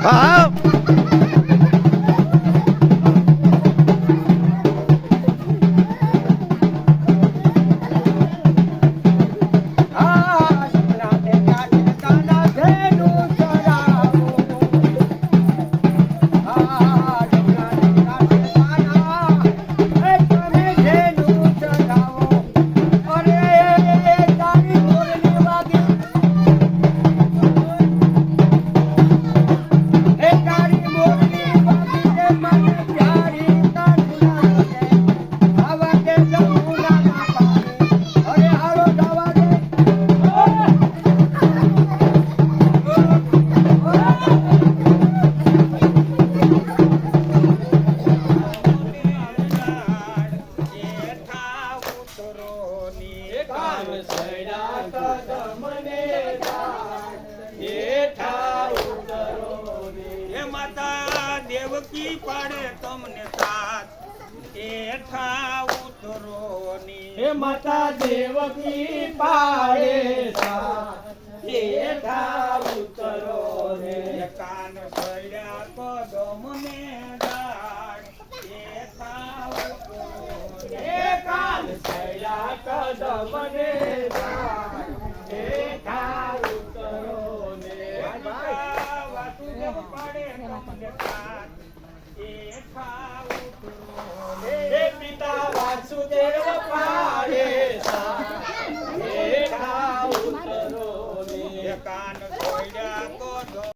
હા દેવકી પાડે તમને સાથ એઠા ઉતરો ની હે માતા દેવકી પાડે સાથ એઠા ઉતરો રે કાન સડ્યા કદમ ને દાડ એઠા ઉતરો હે કાન સૈલા કદમ ને દાડ એઠા ઉતરો ને વાસુદેવ પાડે તમને સાથ એઠા ઉતરો હે પિતા વાસુદેવ પાડે